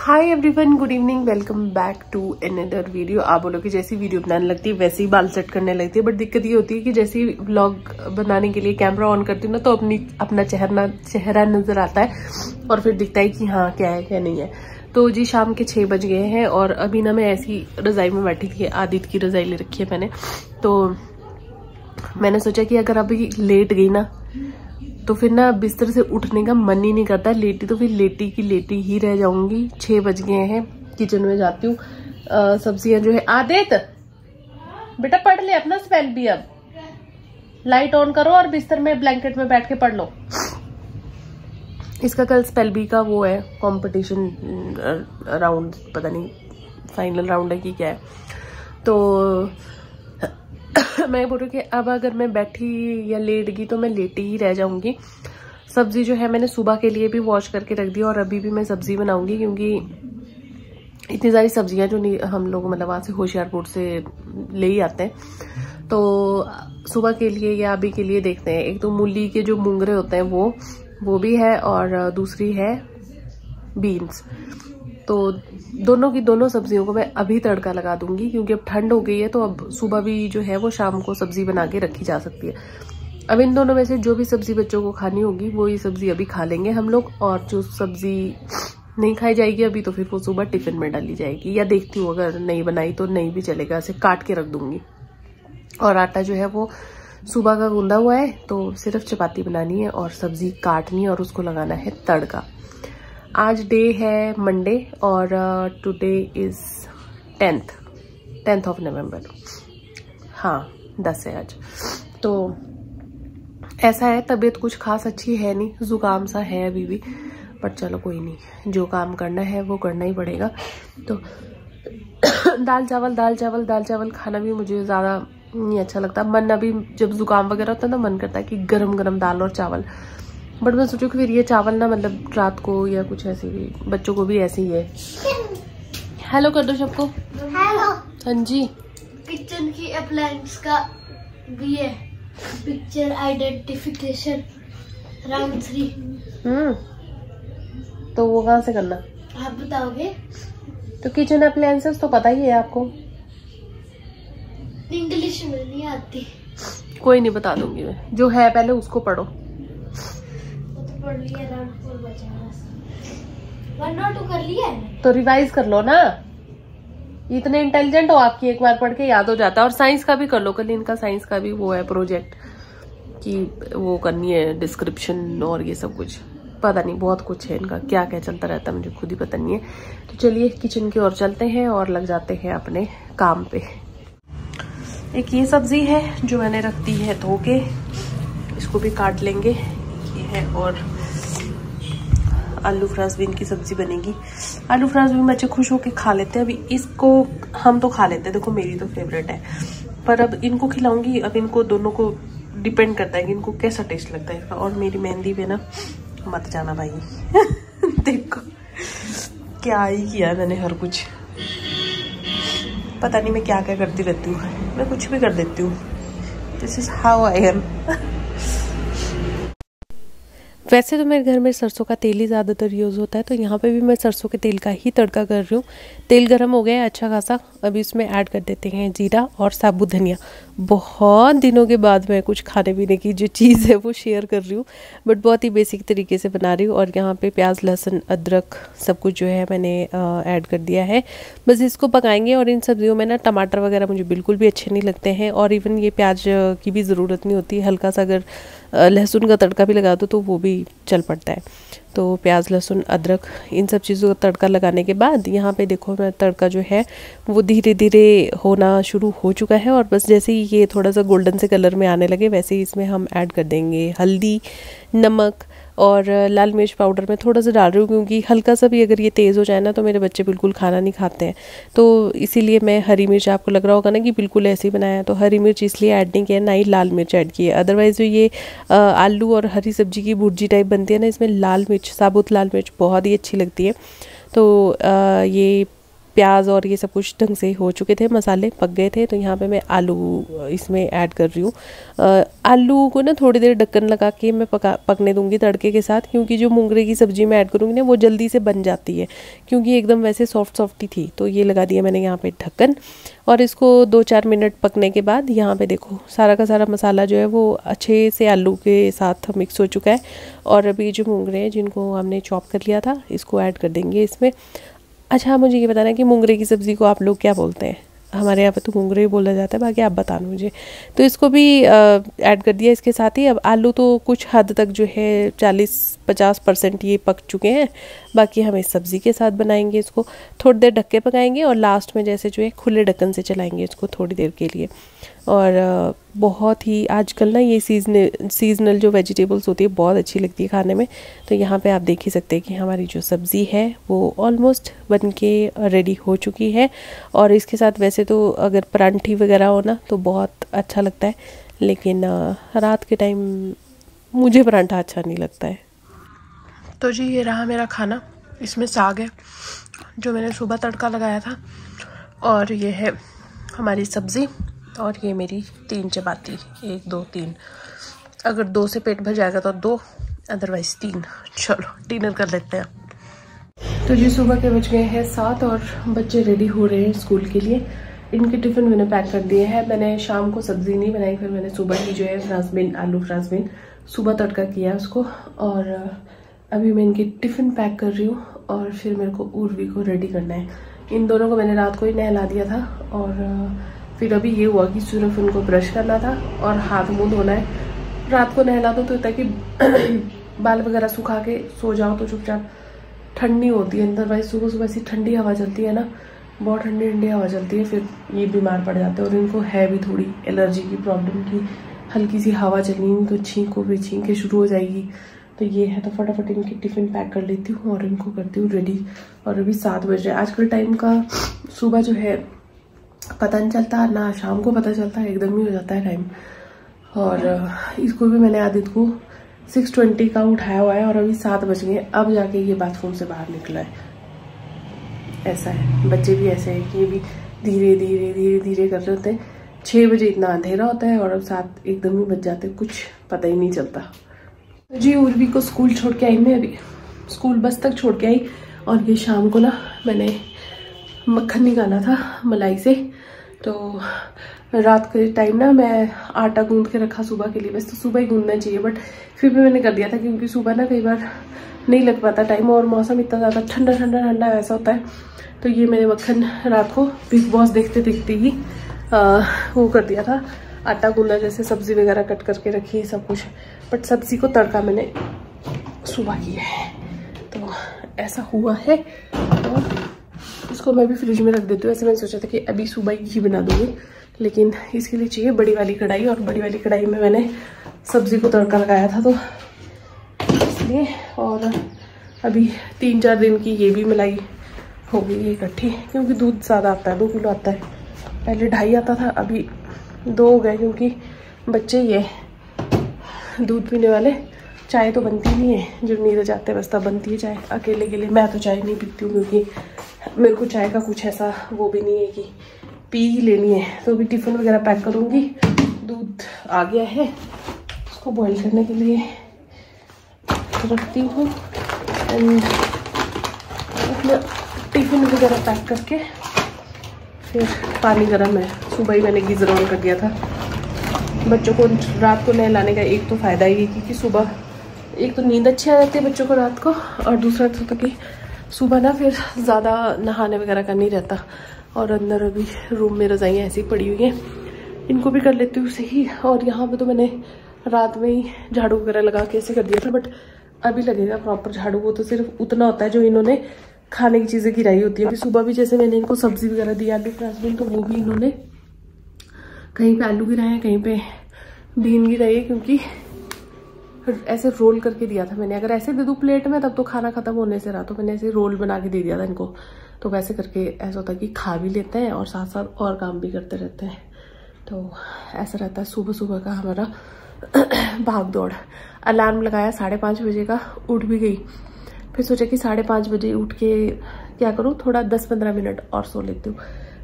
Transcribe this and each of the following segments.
Hi everyone, good evening, welcome back to another video. आप बोलो कि जैसी वीडियो बनाने लगती है वैसे ही बाल सेट करने लगती है, बट दिक्कत ये होती है कि जैसे ही व्लॉग बनाने के लिए कैमरा ऑन करती हूँ ना, तो अपना चेहरा नजर आता है और फिर दिखता है कि हाँ क्या है क्या नहीं है। तो जी शाम के 6 बज गए हैं और अभी ना मैं ऐसी रजाई में बैठी थी। आदित्य की रजाई ले रखी है मैंने, तो मैंने सोचा कि अगर अभी लेट गई ना तो फिर ना बिस्तर से उठने का मन ही नहीं करता। लेटी तो फिर लेटी की लेटी ही रह जाऊंगी। 6 बज गए हैं, किचन में जाती हूँ। सब्जियां जो है, आदित्य बेटा पढ़ ले अपना स्पेल भी। अब लाइट ऑन करो और बिस्तर में ब्लैंकेट में बैठ के पढ़ लो। इसका कल स्पेल बी का वो है कंपटीशन राउंड, पता नहीं फाइनल राउंड है कि क्या है। तो मैं बोल रही कि अब अगर मैं बैठी या लेट गई तो मैं लेटी ही रह जाऊंगी। सब्जी जो है मैंने सुबह के लिए भी वॉश करके रख दी और अभी भी मैं सब्जी बनाऊंगी, क्योंकि इतनी सारी सब्जियां जो नहीं हम लोग मतलब वहां से होशियारपुर से ले ही आते हैं। तो सुबह के लिए या अभी के लिए देखते हैं। एक तो मूली के जो मूंगरे होते हैं वो भी है और दूसरी है बीन्स। तो दोनों की दोनों सब्जियों को मैं अभी तड़का लगा दूंगी, क्योंकि अब ठंड हो गई है तो अब सुबह भी जो है वो शाम को सब्जी बना के रखी जा सकती है। अब इन दोनों में से जो भी सब्जी बच्चों को खानी होगी वो ये सब्जी अभी खा लेंगे हम लोग, और जो सब्जी नहीं खाई जाएगी अभी तो फिर वो सुबह टिफिन में डाली जाएगी, या देखती हूँ अगर नहीं बनाई तो नहीं भी चलेगा, ऐसे काट के रख दूंगी। और आटा जो है वो सुबह का गूंदा हुआ है, तो सिर्फ चपाती बनानी है और सब्जी काटनी है और उसको लगाना है तड़का। आज डे है मंडे और today is 10th of November. हाँ 10 है आज। तो ऐसा है, तबीयत कुछ खास अच्छी है नहीं, जुकाम सा है अभी भी, पर चलो कोई नहीं, जो काम करना है वो करना ही पड़ेगा। तो दाल चावल खाना भी मुझे ज्यादा नहीं अच्छा लगता। मन अभी जब जुकाम वगैरह होता है ना, मन करता है कि गरम गरम दाल और चावल, बट मैं सोचू कि फिर ये चावल ना मतलब रात को या कुछ ऐसे भी, बच्चों को भी ऐसे ही है। हेलो कर दो सबको। हेलो। हाँ जी। किचन की अप्लायंस का भी है, पिक्चर आइडेंटिफिकेशन राउंड 3। तो वो कहाँ से करना आप बताओगे? तो किचन अप्लायंसेस तो पता ही है आपको, इंग्लिश में नहीं आती। कोई नहीं, बता दूंगी मैं। जो है पहले उसको पढ़ो। पढ़ लिया, राउंड 4 बचा है, 1 और 2 कर लिया है तो रिवाइज कर लो ना। इतने इंटेलिजेंट हो आपकी, एक बार पढ़ के याद हो जाता है। और साइंस का भी कर लो, कल इनका साइंस का भी वो है प्रोजेक्ट कि वो करनी है, डिस्क्रिप्शन और ये सब कुछ, पता नहीं बहुत कुछ है इनका, क्या क्या चलता रहता है मुझे खुद ही पता नहीं है। तो चलिए किचन की ओर चलते हैं और लग जाते हैं अपने काम पे। एक ये सब्जी है जो मैंने रख दी है धो के, इसको भी काट लेंगे, ये है। और आलू फ्रांसबीन की सब्जी बनेगी। आलू फ्रांसबीन बच्चे खुश होके खा लेते हैं। अभी इसको हम तो खा लेते हैं, देखो मेरी तो फेवरेट है, पर अब इनको खिलाऊंगी। अब इनको दोनों को डिपेंड करता है कि इनको कैसा टेस्ट लगता है। और मेरी मेहंदी पे ना मत जाना भाई। देखो क्या ही किया मैंने, हर कुछ पता नहीं मैं क्या क्या करती रहती हूँ, मैं कुछ भी कर देती हूँ। This is how I am. वैसे तो मेरे घर में सरसों का तेल ही ज़्यादातर यूज़ होता है, तो यहाँ पे भी मैं सरसों के तेल का ही तड़का कर रही हूँ। तेल गरम हो गया है अच्छा खासा, अभी इसमें ऐड कर देते हैं जीरा और साबुत धनिया। बहुत दिनों के बाद मैं कुछ खाने पीने की जो चीज़ है वो शेयर कर रही हूँ, बट बहुत ही बेसिक तरीके से बना रही हूँ। और यहाँ पे प्याज लहसुन अदरक सब कुछ जो है मैंने ऐड कर दिया है। बस इसको पकाएंगे। और इन सब्जियों में ना टमाटर वगैरह मुझे बिल्कुल भी अच्छे नहीं लगते हैं, और इवन ये प्याज की भी ज़रूरत नहीं होती। हल्का सा अगर लहसुन का तड़का भी लगा दो तो वो भी चल पड़ता है। तो प्याज लहसुन अदरक इन सब चीज़ों का तड़का लगाने के बाद यहाँ पे देखो मैं तड़का जो है वो धीरे धीरे होना शुरू हो चुका है। और बस जैसे ही ये थोड़ा सा गोल्डन से कलर में आने लगे, वैसे ही इसमें हम ऐड कर देंगे हल्दी, नमक और लाल मिर्च पाउडर मैं थोड़ा सा डाल रही हूँ, क्योंकि हल्का सा भी अगर ये तेज़ हो जाए ना तो मेरे बच्चे बिल्कुल खाना नहीं खाते हैं। तो इसीलिए मैं हरी मिर्च, आपको लग रहा होगा ना कि बिल्कुल ऐसे ही बनाया, तो हरी मिर्च इसलिए ऐड नहीं किया, ना ही लाल मिर्च ऐड की है। अदरवाइज़ जो ये आलू और हरी सब्जी की भुर्जी टाइप बनती है ना, इसमें लाल मिर्च, साबुत लाल मिर्च बहुत ही अच्छी लगती है। तो ये प्याज और ये सब कुछ ढंग से हो चुके थे, मसाले पक गए थे। तो यहाँ पे मैं आलू इसमें ऐड कर रही हूँ। आलू को ना थोड़ी देर ढक्कन लगा के मैं पकने दूँगी तड़के के साथ, क्योंकि जो मुंगरे की सब्ज़ी मैं ऐड करूँगी ना वो जल्दी से बन जाती है, क्योंकि एकदम वैसे सॉफ्ट ही थी। तो ये लगा दिया मैंने यहाँ पे ढक्कन, और इसको 2-4 मिनट पकने के बाद यहाँ पे देखो सारा का सारा मसाला जो है वो अच्छे से आलू के साथ मिक्स हो चुका है। और अभी जो मुंगरे हैं जिनको हमने चॉप कर लिया था इसको ऐड कर देंगे इसमें। अच्छा, मुझे ये बताना है कि मुंगरे की सब्ज़ी को आप लोग क्या बोलते हैं? हमारे यहाँ पे तो मुंगरे ही बोला जाता है, बाकी आप बताना मुझे। तो इसको भी ऐड कर दिया इसके साथ ही। अब आलू तो कुछ हद तक जो है 40-50% ये पक चुके हैं, बाकी हम इस सब्ज़ी के साथ बनाएंगे इसको। थोड़ी देर ढक के पकाएंगे और लास्ट में जैसे जो है खुले ढक्कन से चलाएंगे इसको थोड़ी देर के लिए। और बहुत ही आजकल ना ये सीजनल जो वेजिटेबल्स होती है बहुत अच्छी लगती है खाने में। तो यहाँ पे आप देख ही सकते हैं कि हमारी जो सब्ज़ी है वो ऑलमोस्ट बन के रेडी हो चुकी है। और इसके साथ वैसे तो अगर परांठी वगैरह हो ना तो बहुत अच्छा लगता है, लेकिन रात के टाइम मुझे परांठा अच्छा नहीं लगता है। तो जी ये रहा मेरा खाना। इसमें साग है जो मैंने सुबह तड़का लगाया था, और ये है हमारी सब्ज़ी, और ये मेरी 3 चपाती, 1 2 3। अगर 2 से पेट भर जाएगा तो 2, अदरवाइज 3। चलो डिनर कर लेते हैं। तो जी सुबह के बज गए हैं 7 और बच्चे रेडी हो रहे हैं स्कूल के लिए। इनके टिफ़िन मैंने पैक कर दिए हैं। मैंने शाम को सब्ज़ी नहीं बनाई, फिर मैंने सुबह ही जो है फ्रांसबीन, आलू फ्रांसबीन सुबह तड़का किया उसको। और अभी मैं इनके टिफ़िन पैक कर रही हूँ, और फिर मेरे को उर्वी को रेडी करना है। इन दोनों को मैंने रात को ही नहला दिया था, और फिर अभी ये हुआ कि सिर्फ उनको ब्रश करना था और हाथ मुंह धोना है। रात को नहला दो तो ताकि बाल वगैरह सुखा के सो जाओ तो चुपचाप, ठंड नहीं होती है। अदरवाइज सुबह सुबह ऐसी ठंडी हवा चलती है ना, बहुत ठंडी ठंडी हवा चलती है, फिर ये बीमार पड़ जाते हैं। और इनको है भी थोड़ी एलर्जी की प्रॉब्लम की हल्की सी हवा चलनी तो छींके शुरू हो जाएगी। तो ये है, तो फटाफट इनकी टिफ़िन पैक कर लेती हूँ और इनको करती हूँ रेडी। और अभी 7 बज रहे हैं। आजकल टाइम का सुबह जो है पता नहीं चलता ना, शाम को पता चलता है, एकदम ही हो जाता है टाइम। और इसको भी मैंने आदित्य को 6:20 का उठाया हुआ है, और अभी 7 बज गए, अब जाके ये बाथरूम से बाहर निकला है। ऐसा है, बच्चे भी ऐसे हैं कि ये भी धीरे धीरे धीरे धीरे कर रहे होते हैं। 6 बजे इतना अंधेरा होता है और अब 7 एकदम ही बज जाते हैं, कुछ पता ही नहीं चलता। जी उर्वी को स्कूल छोड़ के आई मैं, अभी स्कूल बस तक छोड़ के आई। और ये शाम को ना मैंने मक्खन निकाला था मलाई से, तो रात के टाइम ना मैं आटा गूंद के रखा सुबह के लिए। वैसे तो सुबह ही गूंदना चाहिए, बट फिर भी मैंने कर दिया था, क्योंकि सुबह ना कई बार नहीं लग पाता टाइम, और मौसम इतना ज़्यादा ठंडा ठंडा ठंडा ऐसा होता है। तो ये मैंने मक्खन रात को बिग बॉस देखते देखते ही वो कर दिया था, आटा गूंदा, जैसे सब्जी वगैरह कट करके रखी सब कुछ। बट सब्जी को तड़का मैंने सुबह किया है, तो ऐसा हुआ है। और इसको मैं भी फ्रिज में रख देती हूँ। ऐसे मैंने सोचा था कि अभी सुबह ही बना दूँगी, लेकिन इसके लिए चाहिए बड़ी वाली कढ़ाई, और बड़ी वाली कढ़ाई में मैंने सब्जी को तड़का लगाया था, तो इसलिए। और अभी 3-4 दिन की ये भी मलाई हो गई है इकट्ठी, क्योंकि दूध ज़्यादा आता है, 2 किलो आता है। पहले 2.5 आता था, अभी 2 हो गए, क्योंकि बच्चे ये दूध पीने वाले। चाय तो बनती नहीं है, जब नींद जाते हैं बस तब बनती है चाय अकेले के लिए। मैं तो चाय नहीं पीती हूँ, क्योंकि मेरे को चाय का कुछ ऐसा वो भी नहीं है कि पी ही लेनी है। तो अभी टिफ़िन वगैरह पैक करूँगी। दूध आ गया है, उसको बॉईल करने के लिए रखती हूँ। एंड अपना टिफ़िन वगैरह पैक करके फिर पानी गर्म है, सुबह ही मैंने गीज़र ऑन कर दिया था। बच्चों को रात को नहलाने का एक तो फ़ायदा ही है, क्योंकि सुबह एक तो नींद अच्छी आ जाती है बच्चों को रात को, और दूसरा तो कि सुबह ना फिर ज़्यादा नहाने वगैरह का नहीं रहता। और अंदर अभी रूम में रज़ाइयाँ ऐसी पड़ी हुई हैं, इनको भी कर लेती हूँ सही। और यहाँ पे तो मैंने रात में ही झाड़ू वगैरह लगा के ऐसे कर दिया था, बट अभी लगेगा प्रॉपर झाड़ू। वो तो सिर्फ उतना होता है जो इन्होंने खाने की चीज़ें गिराई होती है। अभी सुबह भी जैसे मैंने इनको सब्जी वगैरह दी आलू फ्रांसबीन, तो वो भी इन्होंने कहीं पे आलू गिराए हैं, कहीं पे बीन गिराई है, क्योंकि ऐसे रोल करके दिया था मैंने। अगर ऐसे दे दूँ प्लेट में तब तो खाना खत्म होने से रहा, तो मैंने ऐसे रोल बना के दे दिया था इनको। तो वैसे करके ऐसा होता है कि खा भी लेते हैं और साथ साथ और काम भी करते रहते हैं। तो ऐसा रहता है सुबह सुबह का हमारा भाग दौड़। अलार्म लगाया 5:30 बजे का, उठ भी गई। फिर सोचा कि 5:30 बजे उठ के क्या करूँ, थोड़ा 10-15 मिनट और सो लेती हूँ।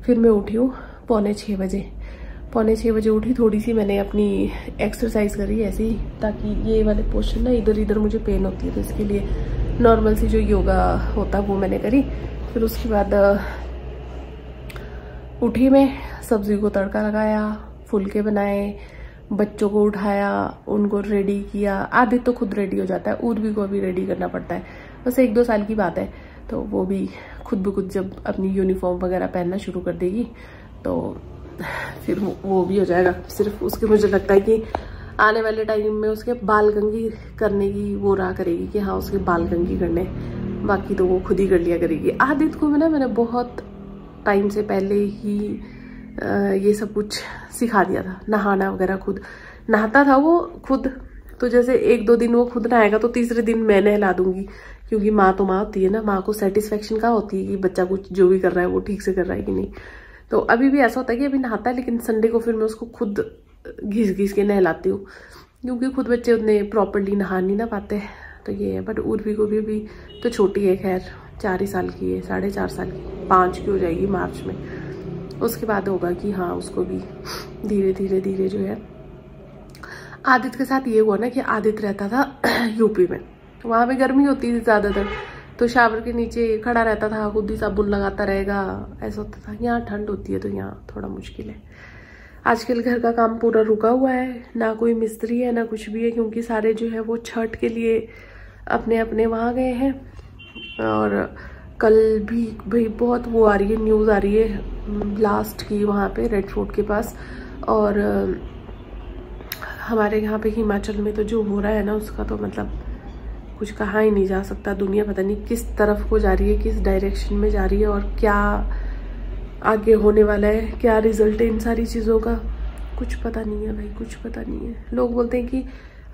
फिर मैं उठी हूँ पौने 6 बजे उठी। थोड़ी सी मैंने अपनी एक्सरसाइज करी ऐसे ही, ताकि ये वाले पोर्शन ना इधर इधर मुझे पेन होती है, तो इसके लिए नॉर्मल सी जो योगा होता है वो मैंने करी। फिर उसके बाद उठी मैं, सब्जी को तड़का लगाया, फुलके बनाए, बच्चों को उठाया, उनको रेडी किया। आदित्य तो खुद रेडी हो जाता है, उर्वी को भी रेडी करना पड़ता है, बस 1-2 साल की बात है, तो वो भी खुद ब खुद जब अपनी यूनिफॉर्म वगैरह पहनना शुरू कर देगी तो फिर वो भी हो जाएगा। सिर्फ उसके मुझे लगता है कि आने वाले टाइम में उसके बाल कंघी करने की वो राह करेगी कि हाँ उसके बाल कंघी करने, बाकी तो वो खुद ही कर लिया करेगी। आदित्य को मैंने बहुत टाइम से पहले ही ये सब कुछ सिखा दिया था, नहाना वगैरह खुद नहाता था वो खुद। तो जैसे 1-2 दिन वो खुद नहाएगा तो तीसरे दिन मैं नहला दूंगी, क्योंकि माँ तो माँ होती है ना, माँ को सेटिस्फेक्शन कहाँ होती है कि बच्चा कुछ जो भी कर रहा है वो ठीक से कर रहा है कि नहीं। तो अभी भी ऐसा होता है कि अभी नहाता है, लेकिन संडे को फिर मैं उसको खुद घिस के नहलाती हूँ, क्योंकि खुद बच्चे उतने प्रॉपरली नहा नहीं ना पाते। तो ये है। बट उर्वी को भी अभी तो छोटी है, खैर 4 ही साल की है, 4.5 साल की, 5 की हो जाएगी मार्च में। उसके बाद होगा कि हाँ उसको भी धीरे धीरे जो है। आदित्य के साथ ये हुआ ना कि आदित्य रहता था यूपी में, वहाँ पे गर्मी होती थी ज़्यादातर, तो शावर के नीचे खड़ा रहता था, खुद ही साबुन लगाता रहेगा, ऐसा होता था। यहाँ ठंड होती है तो यहाँ थोड़ा मुश्किल है। आजकल घर का काम पूरा रुका हुआ है, ना कोई मिस्त्री है ना कुछ भी है, क्योंकि सारे जो है वो छठ के लिए अपने अपने वहाँ गए हैं। और कल भी भाई बहुत वो आ रही है, न्यूज़ आ रही है ब्लास्ट की वहाँ पे रेड फोर्ट के पास। और हमारे यहाँ पे हिमाचल में तो जो हो रहा है ना उसका तो मतलब कुछ कहा ही नहीं जा सकता। दुनिया पता नहीं किस तरफ को जा रही है, किस डायरेक्शन में जा रही है, और क्या आगे होने वाला है, क्या रिजल्ट है इन सारी चीज़ों का, कुछ पता नहीं है भाई, कुछ पता नहीं है। लोग बोलते हैं कि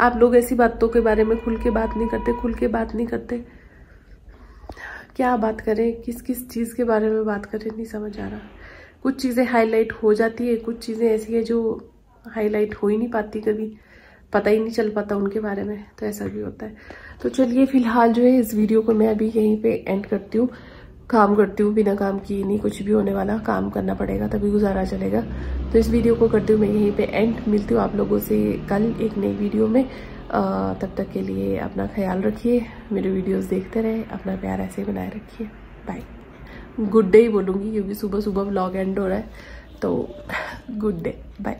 आप लोग ऐसी बातों के बारे में खुल के बात नहीं करते। क्या बात करें, किस किस चीज़ के बारे में बात करें, नहीं समझ आ रहा। कुछ चीज़ें हाईलाइट हो जाती है, कुछ चीज़ें ऐसी है जो हाईलाइट हो ही नहीं पाती, कभी पता ही नहीं चल पाता उनके बारे में, तो ऐसा भी होता है। तो चलिए फिलहाल जो है इस वीडियो को मैं अभी यहीं पे एंड करती हूँ। काम करती हूँ, बिना काम किए नहीं कुछ भी होने वाला, काम करना पड़ेगा तभी गुजारा चलेगा। तो इस वीडियो को करती हूँ मैं यहीं पे एंड। मिलती हूँ आप लोगों से कल एक नई वीडियो में। तब तक के लिए अपना ख्याल रखिए, मेरे वीडियोस देखते रहे, अपना प्यार ऐसे ही बनाए रखिए। बाय। गुड डे ही बोलूँगी क्योंकि सुबह सुबह व्लॉग एंड हो रहा है, तो गुड डे, बाय।